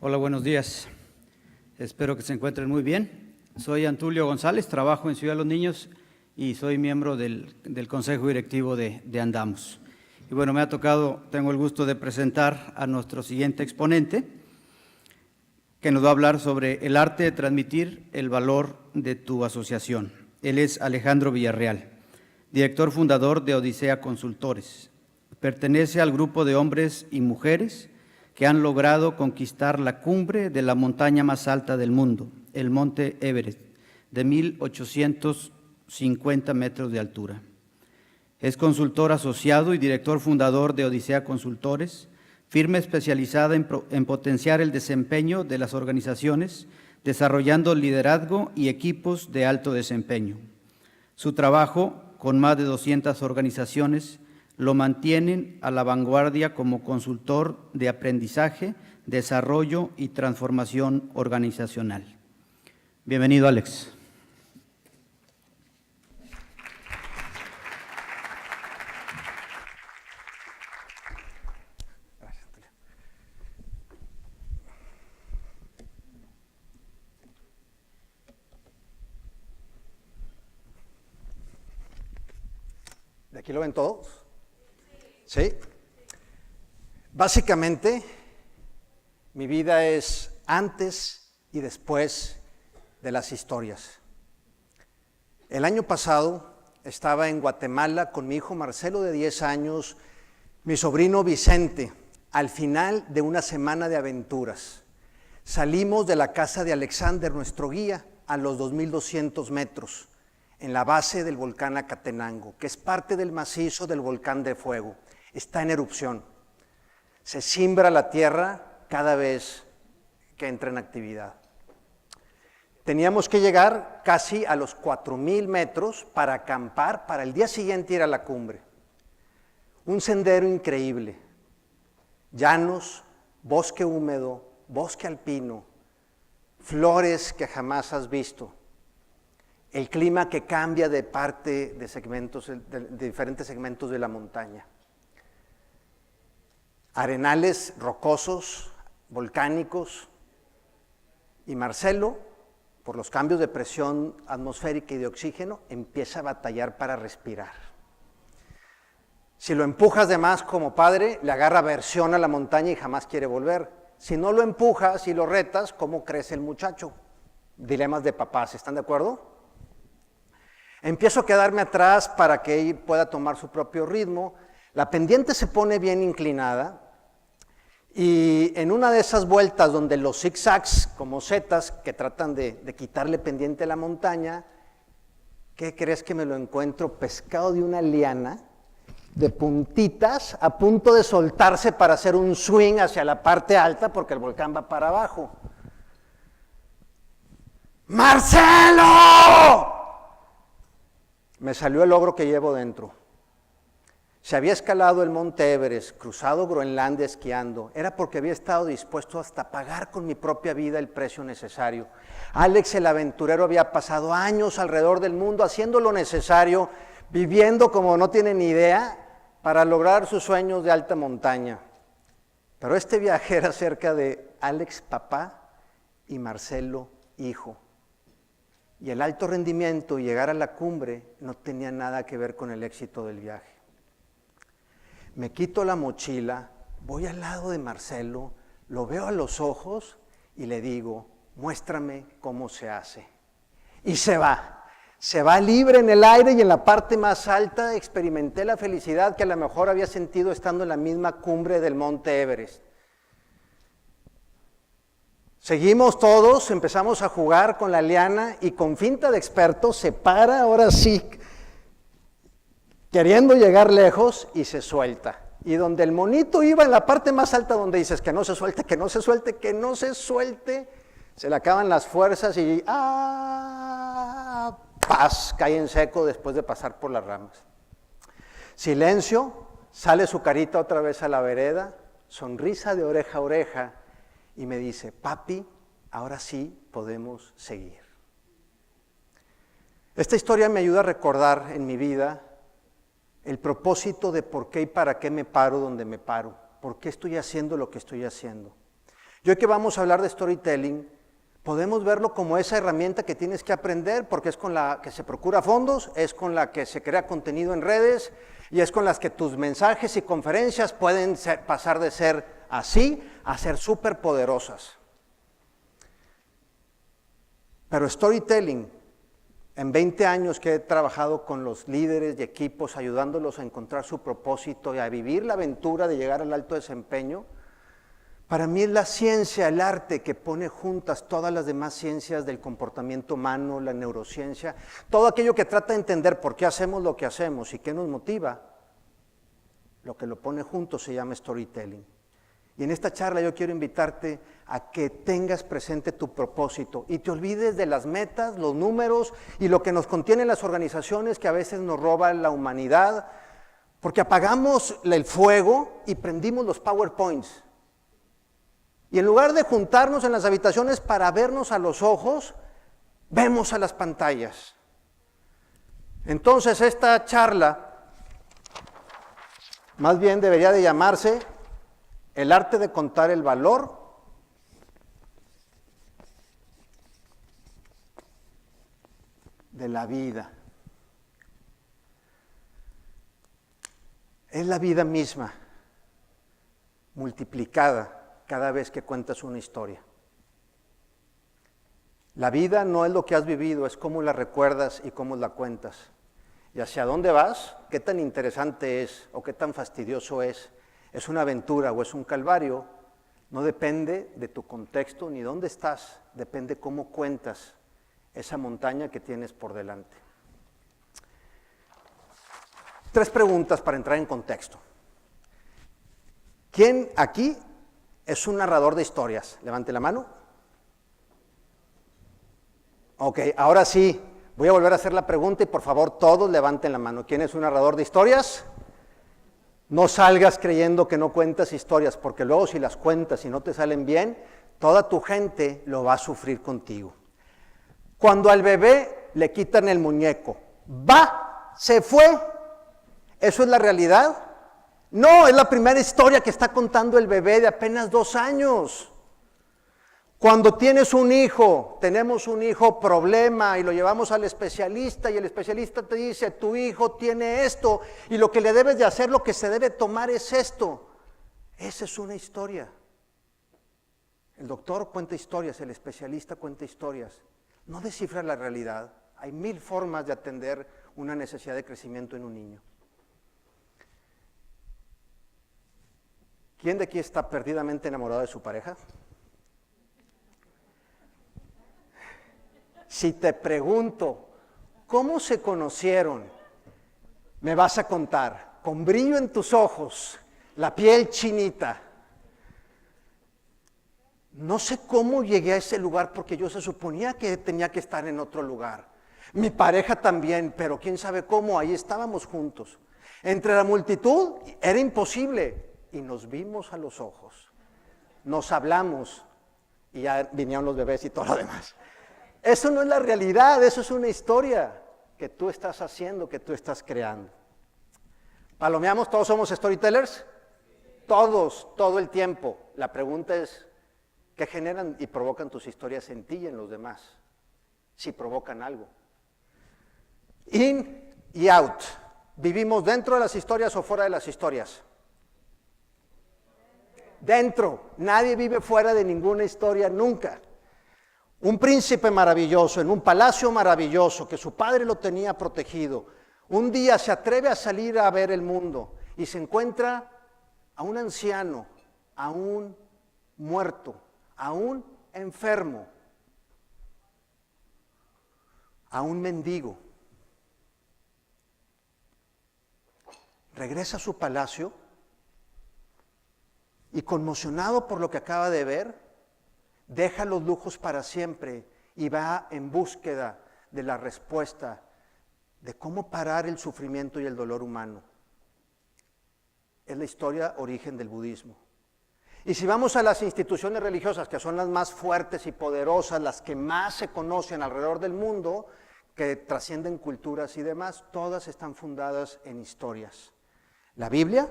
Hola, buenos días. Espero que se encuentren muy bien. Soy Antulio González, trabajo en Ciudad de los Niños y soy miembro del Consejo Directivo de Andamos. Y bueno, tengo el gusto de presentar a nuestro siguiente exponente, que nos va a hablar sobre el arte de transmitir el valor de tu asociación. Él es Alejandro Villarreal, director fundador de Odisea Consultores. Pertenece al grupo de hombres y mujeres que han logrado conquistar la cumbre de la montaña más alta del mundo, el Monte Everest, de 1,850 metros de altura. Es consultor asociado y director fundador de Odisea Consultores, firma especializada en potenciar el desempeño de las organizaciones, desarrollando liderazgo y equipos de alto desempeño. Su trabajo, con más de 200 organizaciones, lo mantienen a la vanguardia como consultor de aprendizaje, desarrollo y transformación organizacional. Bienvenido, Alex. ¿De aquí lo ven todos? ¿Sí? Básicamente, mi vida es antes y después de las historias. El año pasado estaba en Guatemala con mi hijo Marcelo de 10 años, mi sobrino Vicente, al final de una semana de aventuras. Salimos de la casa de Alexander, nuestro guía, a los 2,200 metros, en la base del volcán Acatenango, que es parte del macizo del volcán de fuego. Está en erupción. Se simbra la tierra cada vez que entra en actividad. Teníamos que llegar casi a los 4,000 metros para acampar, para el día siguiente ir a la cumbre. Un sendero increíble. Llanos, bosque húmedo, bosque alpino, flores que jamás has visto. El clima que cambia de parte de diferentes segmentos de la montaña. Arenales rocosos, volcánicos, y Marcelo, por los cambios de presión atmosférica y de oxígeno, empieza a batallar para respirar. Si lo empujas de más como padre, le agarra aversión a la montaña y jamás quiere volver. Si no lo empujas y lo retas, ¿cómo crece el muchacho? Dilemas de papás, ¿están de acuerdo? Empiezo a quedarme atrás para que él pueda tomar su propio ritmo. La pendiente se pone bien inclinada y en una de esas vueltas donde los zigzags como setas que tratan de quitarle pendiente a la montaña, ¿qué crees que me lo encuentro? Pescado de una liana de puntitas a punto de soltarse para hacer un swing hacia la parte alta porque el volcán va para abajo. ¡Marcelo! Me salió el ogro que llevo dentro. Se había escalado el Monte Everest, cruzado Groenlandia esquiando. Era porque había estado dispuesto hasta pagar con mi propia vida el precio necesario. Alex, el aventurero, había pasado años alrededor del mundo haciendo lo necesario, viviendo como no tiene ni idea, para lograr sus sueños de alta montaña. Pero este viaje era acerca de Alex, papá, y Marcelo, hijo. Y el alto rendimiento y llegar a la cumbre no tenía nada que ver con el éxito del viaje. Me quito la mochila, voy al lado de Marcelo, lo veo a los ojos y le digo, muéstrame cómo se hace. Y se va libre en el aire y en la parte más alta experimenté la felicidad que a lo mejor había sentido estando en la misma cumbre del Monte Everest. Seguimos todos, empezamos a jugar con la liana y con finta de experto se para, ahora sí, queriendo llegar lejos y se suelta. Y donde el monito iba en la parte más alta donde dices que no se suelte, que no se suelte, que no se suelte, se le acaban las fuerzas y ¡paz! Cae en seco después de pasar por las ramas. Silencio, sale su carita otra vez a la vereda, sonrisa de oreja a oreja y me dice, papi, ahora sí podemos seguir. Esta historia me ayuda a recordar en mi vida el propósito de por qué y para qué me paro donde me paro, por qué estoy haciendo lo que estoy haciendo. Y hoy que vamos a hablar de storytelling, podemos verlo como esa herramienta que tienes que aprender porque es con la que se procura fondos, es con la que se crea contenido en redes y es con las que tus mensajes y conferencias pueden pasar de ser así a ser súper poderosas. Pero storytelling, en 20 años que he trabajado con los líderes y equipos, ayudándolos a encontrar su propósito y a vivir la aventura de llegar al alto desempeño, para mí es la ciencia, el arte que pone juntas todas las demás ciencias del comportamiento humano, la neurociencia, todo aquello que trata de entender por qué hacemos lo que hacemos y qué nos motiva, lo que lo pone junto se llama storytelling. Y en esta charla yo quiero invitarte a que tengas presente tu propósito y te olvides de las metas, los números y lo que nos contienen las organizaciones que a veces nos roban la humanidad, porque apagamos el fuego y prendimos los PowerPoints. Y en lugar de juntarnos en las habitaciones para vernos a los ojos, vemos a las pantallas. Entonces esta charla más bien debería de llamarse el arte de contar el valor de la vida. Es la vida misma, multiplicada cada vez que cuentas una historia. La vida no es lo que has vivido, es cómo la recuerdas y cómo la cuentas. Y hacia dónde vas, qué tan interesante es o qué tan fastidioso es una aventura o es un calvario, no depende de tu contexto ni dónde estás, depende cómo cuentas esa montaña que tienes por delante. 3 preguntas para entrar en contexto. ¿Quién aquí es un narrador de historias? Levante la mano. Ok, ahora sí, voy a volver a hacer la pregunta y por favor todos levanten la mano. ¿Quién es un narrador de historias? No salgas creyendo que no cuentas historias, porque luego si las cuentas y no te salen bien, toda tu gente lo va a sufrir contigo. Cuando al bebé le quitan el muñeco, ¡va! Se fue. ¿Eso es la realidad? No, es la primera historia que está contando el bebé de apenas 2 años. Cuando tienes un hijo, tenemos un hijo problema y lo llevamos al especialista y el especialista te dice, tu hijo tiene esto y lo que le debes de hacer, lo que se debe tomar es esto. Esa es una historia. El doctor cuenta historias, el especialista cuenta historias. No descifra la realidad. Hay 1000 formas de atender una necesidad de crecimiento en un niño. ¿Quién de aquí está perdidamente enamorado de su pareja? Si te pregunto, ¿cómo se conocieron? Me vas a contar, con brillo en tus ojos, la piel chinita. No sé cómo llegué a ese lugar porque yo se suponía que tenía que estar en otro lugar. Mi pareja también, pero quién sabe cómo, ahí estábamos juntos. Entre la multitud era imposible y nos vimos a los ojos. Nos hablamos y ya vinieron los bebés y todo lo demás. Eso no es la realidad, eso es una historia que tú estás haciendo, que tú estás creando. ¿Palomeamos? ¿Todos somos storytellers? Todos, todo el tiempo. La pregunta es, ¿qué generan y provocan tus historias en ti y en los demás? Si provocan algo. In y out. ¿Vivimos dentro de las historias o fuera de las historias? Dentro. Nadie vive fuera de ninguna historia nunca. Un príncipe maravilloso, en un palacio maravilloso, que su padre lo tenía protegido, un día se atreve a salir a ver el mundo y se encuentra a un anciano, a un muerto, a un enfermo, a un mendigo. Regresa a su palacio y conmocionado por lo que acaba de ver, deja los lujos para siempre y va en búsqueda de la respuesta de cómo parar el sufrimiento y el dolor humano. Es la historia origen del budismo. Y si vamos a las instituciones religiosas, que son las más fuertes y poderosas, las que más se conocen alrededor del mundo, que trascienden culturas y demás, todas están fundadas en historias. La Biblia,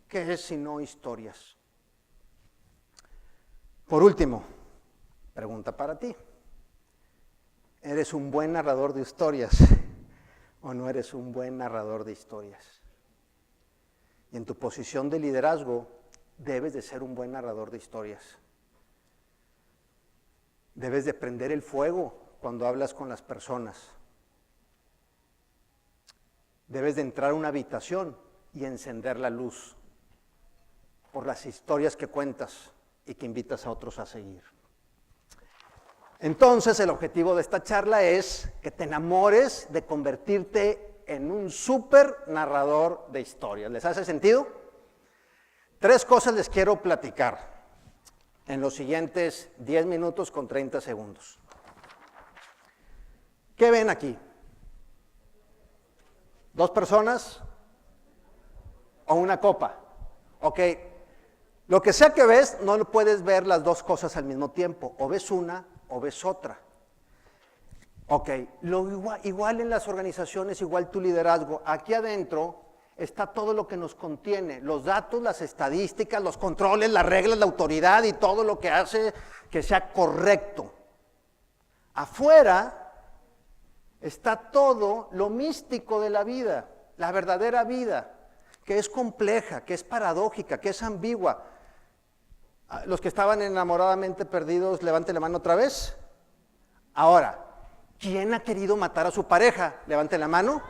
¿qué es sino historias? Por último, pregunta para ti. ¿Eres un buen narrador de historias o no eres un buen narrador de historias? Y en tu posición de liderazgo debes de ser un buen narrador de historias. Debes de prender el fuego cuando hablas con las personas. Debes de entrar a una habitación y encender la luz por las historias que cuentas y que invitas a otros a seguir. Entonces, el objetivo de esta charla es que te enamores de convertirte en un súper narrador de historias. ¿Les hace sentido? 3 cosas les quiero platicar en los siguientes 10 minutos con 30 segundos. ¿Qué ven aquí? ¿2 personas o una copa? Ok, lo que sea que ves, no puedes ver las 2 cosas al mismo tiempo, o ves una o ves otra. Ok, igual en las organizaciones, igual tu liderazgo, aquí adentro está todo lo que nos contiene, los datos, las estadísticas, los controles, las reglas, la autoridad y todo lo que hace que sea correcto. Afuera está todo lo místico de la vida, la verdadera vida, que es compleja, que es paradójica, que es ambigua. Los que estaban enamoradamente perdidos, levanten la mano otra vez. Ahora, ¿quién ha querido matar a su pareja? Levanten la mano.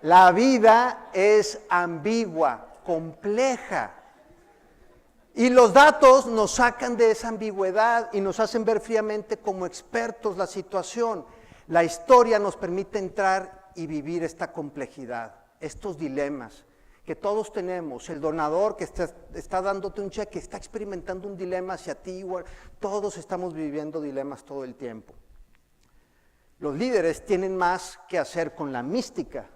La vida es ambigua, compleja. Y los datos nos sacan de esa ambigüedad y nos hacen ver fríamente como expertos la situación. La historia nos permite entrar y vivir esta complejidad, estos dilemas que todos tenemos. El donador que está dándote un cheque está experimentando un dilema hacia ti igual. Todos estamos viviendo dilemas todo el tiempo. Los líderes tienen más que hacer con la mística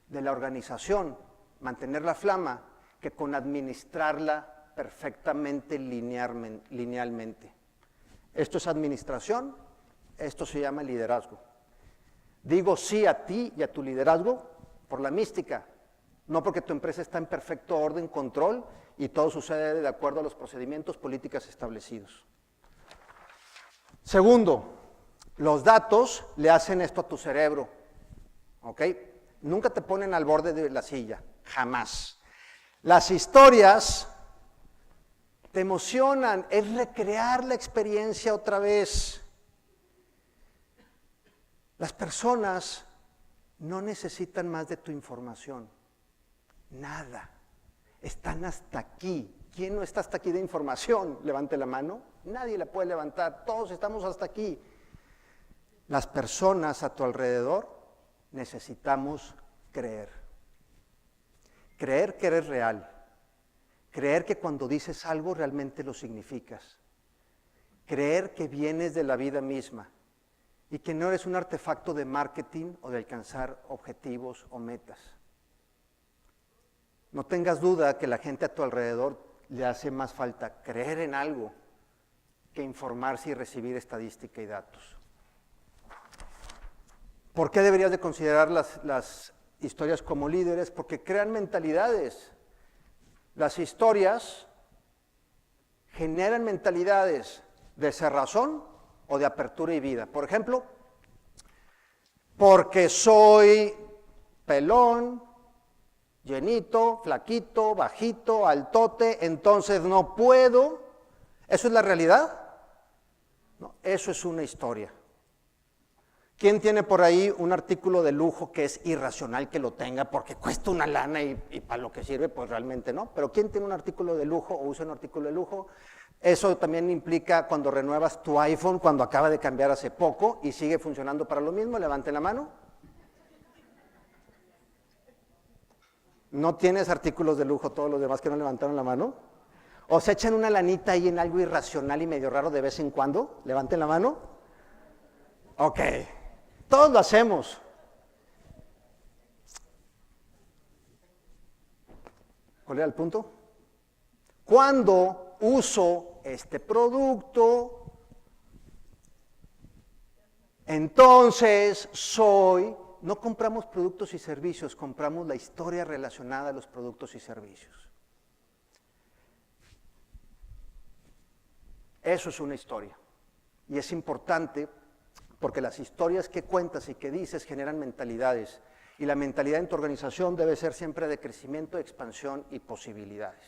de la organización, mantener la flama, que con administrarla perfectamente linealmente. Esto es administración, esto se llama liderazgo. Digo sí a ti y a tu liderazgo por la mística, no porque tu empresa está en perfecto orden, control y todo sucede de acuerdo a los procedimientos, políticas establecidos. Segundo, los datos le hacen esto a tu cerebro, ¿ok? Nunca te ponen al borde de la silla, jamás. Las historias te emocionan, es recrear la experiencia otra vez. Las personas no necesitan más de tu información, nada, están hasta aquí. ¿Quién no está hasta aquí de información? Levante la mano, nadie la puede levantar, todos estamos hasta aquí. Las personas a tu alrededor necesitamos creer. Creer que eres real. Creer que cuando dices algo realmente lo significas. Creer que vienes de la vida misma y que no eres un artefacto de marketing o de alcanzar objetivos o metas. No tengas duda que la gente a tu alrededor le hace más falta creer en algo que informarse y recibir estadística y datos. ¿Por qué deberías de considerar las historias como líderes? Porque crean mentalidades. Las historias generan mentalidades de cerrazón o de apertura y vida. Por ejemplo, porque soy pelón, llenito, flaquito, bajito, altote, entonces no puedo. ¿Eso es la realidad? No, eso es una historia. ¿Quién tiene por ahí un artículo de lujo que es irracional que lo tenga porque cuesta una lana y para lo que sirve? Pues realmente no. Pero ¿quién tiene un artículo de lujo o usa un artículo de lujo? Eso también implica cuando renuevas tu iPhone, cuando acaba de cambiar hace poco y sigue funcionando para lo mismo. Levanten la mano. ¿No tienes artículos de lujo todos los demás que no levantaron la mano? ¿O se echan una lanita ahí en algo irracional y medio raro de vez en cuando? Levanten la mano. Ok. Todos lo hacemos. ¿Cuál era el punto? Cuando uso este producto, entonces no compramos productos y servicios, compramos la historia relacionada a los productos y servicios. Eso es una historia. Y es importante porque las historias que cuentas y que dices generan mentalidades. Y la mentalidad en tu organización debe ser siempre de crecimiento, expansión y posibilidades.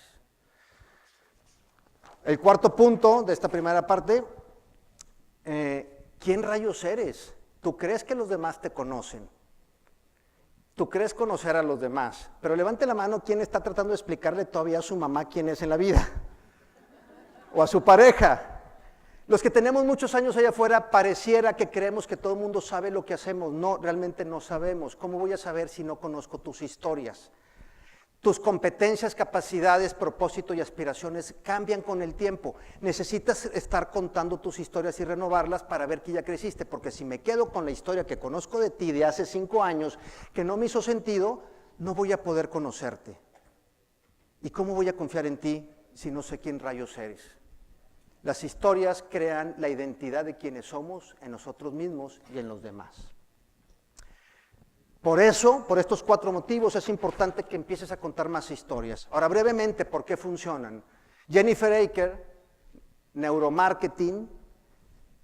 El cuarto punto de esta primera parte, ¿quién rayos eres? ¿Tú crees que los demás te conocen? Tú crees conocer a los demás, pero levante la mano quien está tratando de explicarle todavía a su mamá quién es en la vida, o a su pareja. Los que tenemos muchos años allá afuera, pareciera que creemos que todo el mundo sabe lo que hacemos. No, realmente no sabemos. ¿Cómo voy a saber si no conozco tus historias? Tus competencias, capacidades, propósito y aspiraciones cambian con el tiempo. Necesitas estar contando tus historias y renovarlas para ver que ya creciste, porque si me quedo con la historia que conozco de ti de hace 5 años, que no me hizo sentido, no voy a poder conocerte. ¿Y cómo voy a confiar en ti si no sé quién rayos eres? Las historias crean la identidad de quienes somos en nosotros mismos y en los demás. Por eso, por estos 4 motivos, es importante que empieces a contar más historias. Ahora, brevemente, ¿por qué funcionan? Jennifer Aker, neuromarketing,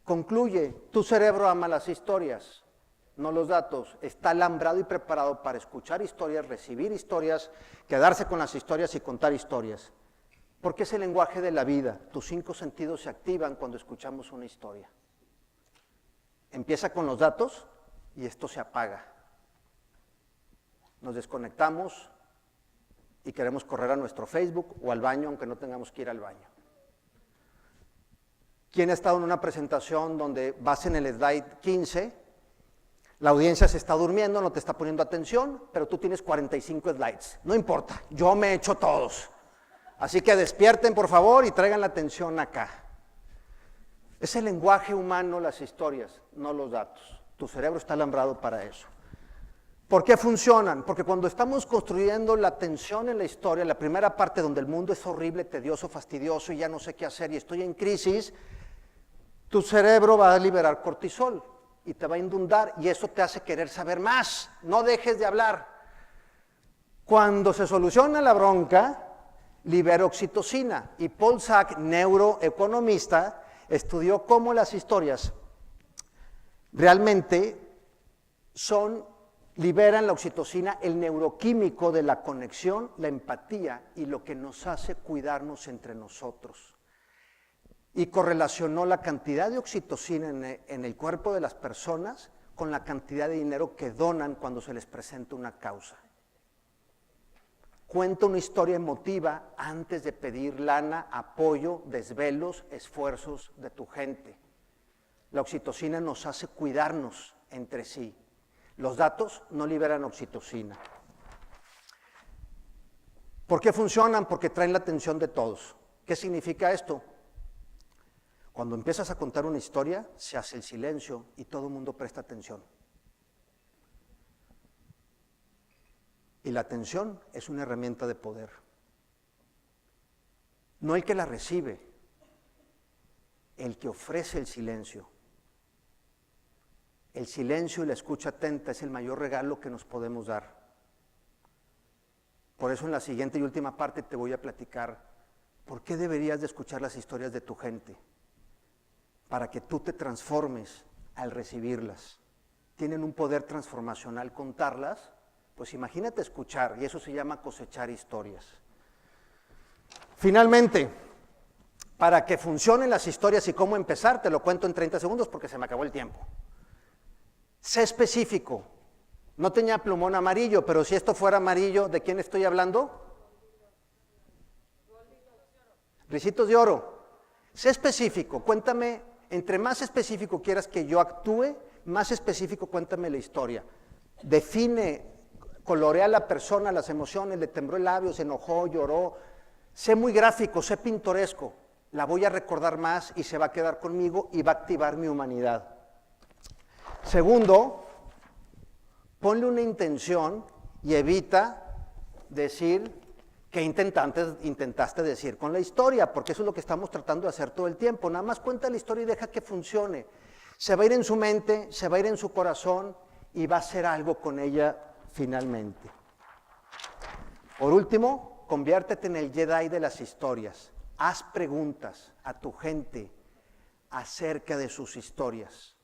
concluye, tu cerebro ama las historias, no los datos. Está alambrado y preparado para escuchar historias, recibir historias, quedarse con las historias y contar historias. Porque es el lenguaje de la vida. Tus 5 sentidos se activan cuando escuchamos una historia. Empieza con los datos y esto se apaga. Nos desconectamos y queremos correr a nuestro Facebook o al baño, aunque no tengamos que ir al baño. ¿Quién ha estado en una presentación donde vas en el slide 15, la audiencia se está durmiendo, no te está poniendo atención, pero tú tienes 45 slides? No importa, yo me echo todos. Así que despierten, por favor, y traigan la atención acá. Es el lenguaje humano, las historias, no los datos. Tu cerebro está alambrado para eso. ¿Por qué funcionan? Porque cuando estamos construyendo la tensión en la historia, la primera parte donde el mundo es horrible, tedioso, fastidioso y ya no sé qué hacer y estoy en crisis, tu cerebro va a liberar cortisol y te va a inundar y eso te hace querer saber más. No dejes de hablar. Cuando se soluciona la bronca, libera oxitocina. Y Paul Sack, neuroeconomista, estudió cómo las historias realmente liberan la oxitocina, el neuroquímico de la conexión, la empatía y lo que nos hace cuidarnos entre nosotros. Y correlacionó la cantidad de oxitocina en el cuerpo de las personas con la cantidad de dinero que donan cuando se les presenta una causa. Cuenta una historia emotiva antes de pedir lana, apoyo, desvelos, esfuerzos de tu gente. La oxitocina nos hace cuidarnos entre sí. Los datos no liberan oxitocina. ¿Por qué funcionan? Porque traen la atención de todos. ¿Qué significa esto? Cuando empiezas a contar una historia, se hace el silencio y todo el mundo presta atención. Y la atención es una herramienta de poder. No el que la recibe, el que ofrece el silencio. El silencio y la escucha atenta es el mayor regalo que nos podemos dar. Por eso en la siguiente y última parte te voy a platicar por qué deberías de escuchar las historias de tu gente, para que tú te transformes al recibirlas. Tienen un poder transformacional contarlas, pues imagínate escuchar, y eso se llama cosechar historias. Finalmente, para que funcionen las historias y cómo empezar, te lo cuento en 30 segundos porque se me acabó el tiempo. Sé específico. No tenía plumón amarillo, pero si esto fuera amarillo, ¿de quién estoy hablando? Ricitos de oro. Sé específico, cuéntame, entre más específico quieras que yo actúe, más específico cuéntame la historia. Define, colorea a la persona, las emociones, le tembló el labio, se enojó, lloró. Sé muy gráfico, sé pintoresco. La voy a recordar más y se va a quedar conmigo y va a activar mi humanidad. Segundo, ponle una intención y evita decir qué intentaste decir con la historia, porque eso es lo que estamos tratando de hacer todo el tiempo. Nada más cuenta la historia y deja que funcione. Se va a ir en su mente, se va a ir en su corazón y va a hacer algo con ella finalmente. Por último, conviértete en el Jedi de las historias. Haz preguntas a tu gente. acerca de sus historias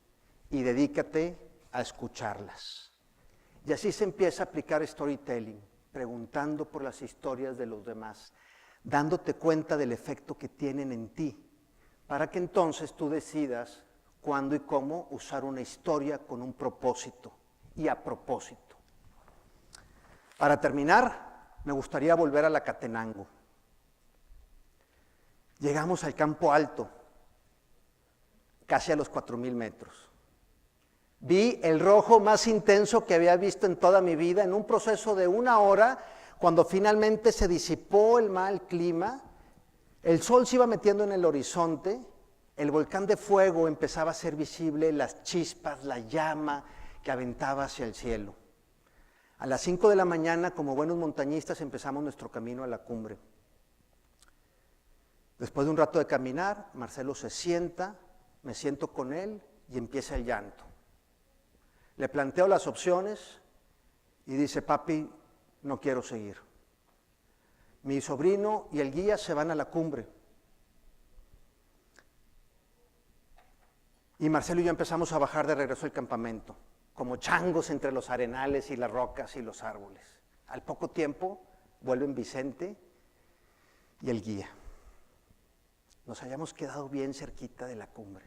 y dedícate a escucharlas. Y así se empieza a aplicar storytelling, preguntando por las historias de los demás, dándote cuenta del efecto que tienen en ti, para que entonces tú decidas cuándo y cómo usar una historia con un propósito y a propósito. Para terminar, me gustaría volver a la Catenango. Llegamos al Campo Alto, casi a los 4,000 metros. Vi el rojo más intenso que había visto en toda mi vida en un proceso de 1 hora, cuando finalmente se disipó el mal clima, el sol se iba metiendo en el horizonte, el volcán de fuego empezaba a ser visible, las chispas, la llama que aventaba hacia el cielo. A las 5 de la mañana, como buenos montañistas, empezamos nuestro camino a la cumbre. Después de un rato de caminar, Marcelo se sienta, me siento con él y empieza el llanto. Le planteo las opciones y dice: papi, no quiero seguir. Mi sobrino y el guía se van a la cumbre. Y Marcelo y yo empezamos a bajar de regreso al campamento, como changos entre los arenales y las rocas y los árboles. Al poco tiempo vuelven Vicente y el guía. Nos habíamos quedado bien cerquita de la cumbre.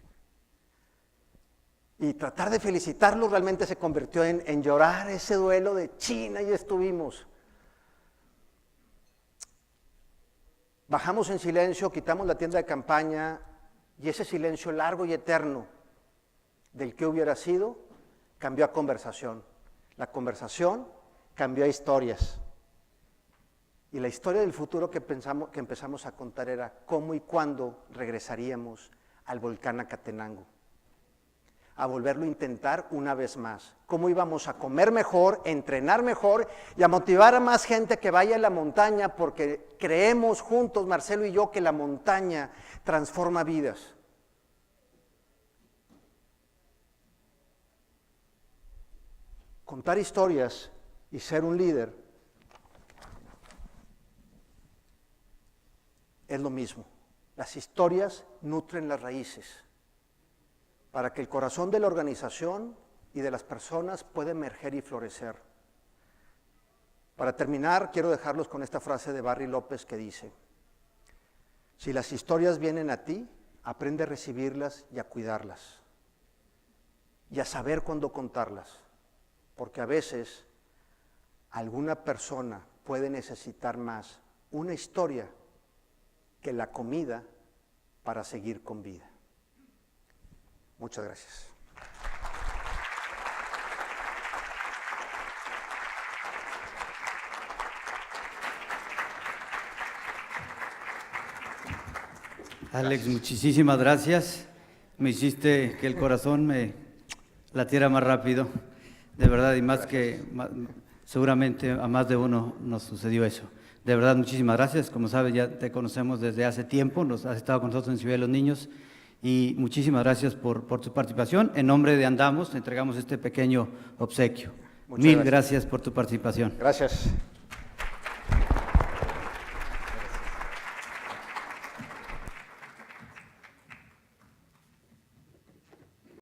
Y tratar de felicitarlo realmente se convirtió en llorar ese duelo de China, y estuvimos. Bajamos en silencio, quitamos la tienda de campaña y ese silencio largo y eterno del que hubiera sido cambió a conversación. La conversación cambió a historias. Y la historia del futuro que empezamos a contar era cómo y cuándo regresaríamos al volcán Acatenango, a volverlo a intentar una vez más. Cómo íbamos a comer mejor, entrenar mejor y a motivar a más gente que vaya a la montaña, porque creemos juntos, Marcelo y yo, que la montaña transforma vidas. Contar historias y ser un líder es lo mismo. Las historias nutren las raíces para que el corazón de la organización y de las personas pueda emerger y florecer. Para terminar, quiero dejarlos con esta frase de Barry López que dice: si las historias vienen a ti, aprende a recibirlas y a cuidarlas, y a saber cuándo contarlas, porque a veces alguna persona puede necesitar más una historia que la comida para seguir con vida. Muchas gracias. Alex, muchísimas gracias. Me hiciste que el corazón me latiera más rápido, de verdad, y más seguramente a más de uno nos sucedió eso. De verdad, muchísimas gracias. Como sabes, ya te conocemos desde hace tiempo, nos has estado con nosotros en Ciudad de los Niños, y muchísimas gracias por tu participación. En nombre de Andamos, te entregamos este pequeño obsequio. Mil gracias por tu participación. Gracias.